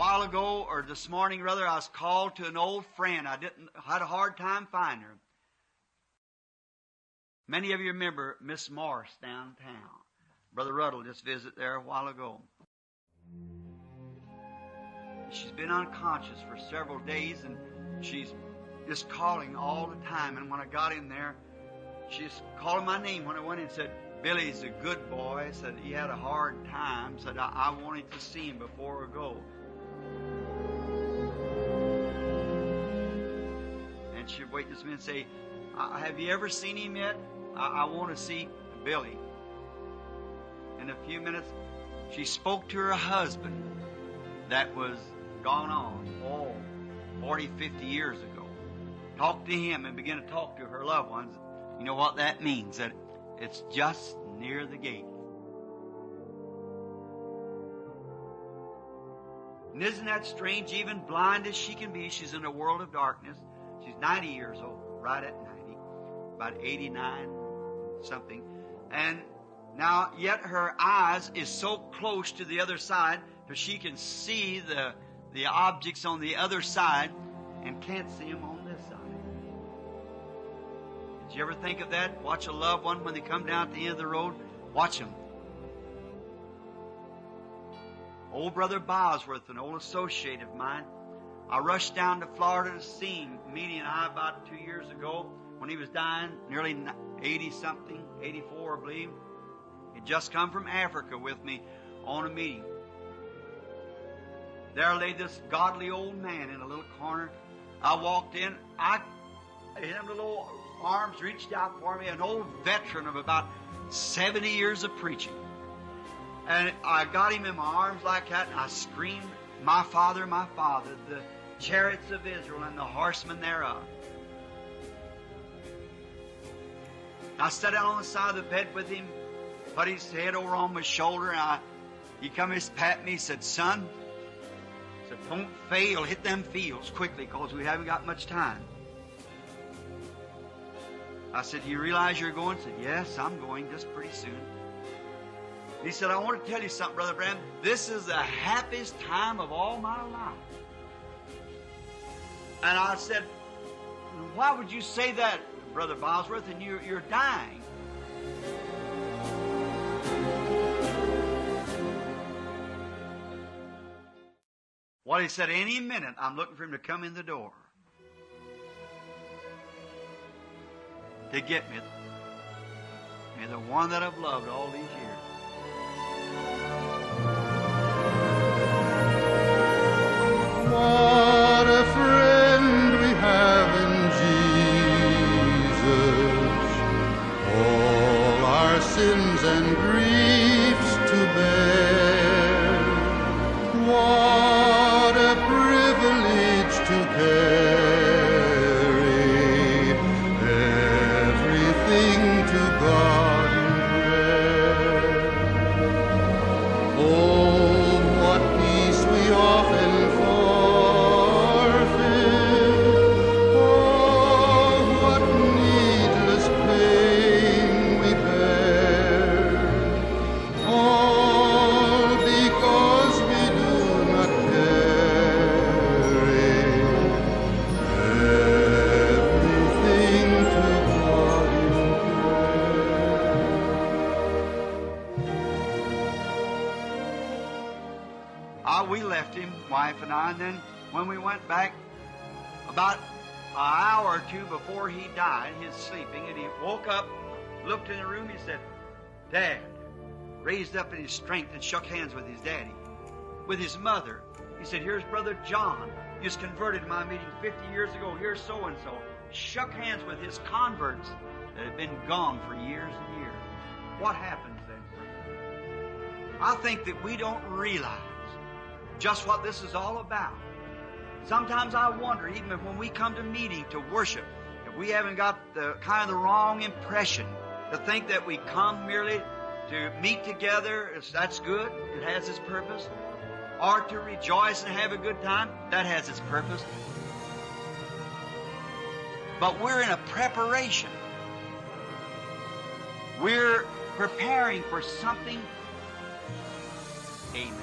while ago, or this morning rather, I was called to an old friend. I had a hard time finding her. Many of you remember Miss Morris downtown. Brother Ruddle just visited there a while ago. She's been unconscious for several days, and she's just calling all the time. And when I got in there, she's calling my name. When I went in and said, "Billy's a good boy," said he had a hard time, said I wanted to see him before I go. And she'd wait just a minute and say, "Have you ever seen him yet? I want to see Billy." In a few minutes, she spoke to her husband that was gone on, 40, 50 years ago. Talked to him and began to talk to her loved ones. You know what that means? That it's just near the gate. And isn't that strange? Even blind as she can be, she's in a world of darkness. She's 90 years old, right at 90, about 89 something. And now, yet her eyes is so close to the other side that she can see the objects on the other side and can't see them on this side. Did you ever think of that? Watch a loved one when they come down at the end of the road. Watch them. Old Brother Bosworth, an old associate of mine, I rushed down to Florida to see him, meeting I about 2 years ago when he was dying, nearly 80-something, 84, I believe. He'd just come from Africa with me on a meeting. There lay this godly old man in a little corner. I walked in. His little arms reached out for me, an old veteran of about 70 years of preaching. And I got him in my arms like that, and I screamed, my Father, the chariots of Israel and the horsemen thereof." I sat down on the side of the bed with him, put his head over on my shoulder, and he come and pat me. He said, "Son," he said, "don't fail. Hit them fields quickly, because we haven't got much time." I said, "Do you realize you're going?" He said, "Yes, I'm going just pretty soon." He said, "I want to tell you something, Brother Branham. This is the happiest time of all my life." And I said, "Why would you say that, Brother Bosworth, and you're dying?" Well, he said, "Any minute I'm looking for him to come in the door to get me, the one that I've loved all these years." What a friend we have in Jesus, all our sins and griefs to bear. What a privilege to carry everything to God in prayer. Oh, what peace we often forfeit. Oh, what needless pain we bear. All because we do not carry everything to God in prayer. We left him, wife and I, and then when we went back, about an hour or two before he died, he was sleeping, and he woke up, looked in the room, he said, "Dad," raised up in his strength and shook hands with his daddy, with his mother. He said, "Here's Brother John. He was converted in my meeting 50 years ago. Here's so-and-so." Shook hands with his converts that had been gone for years and years. What happens then? I think that we don't realize just what this is all about. Sometimes I wonder, even when we come to meeting to worship, if we haven't got the wrong impression to think that we come merely to meet together. That's good. It has its purpose. Or to rejoice and have a good time. That has its purpose. But we're in a preparation. We're preparing for something. Amen.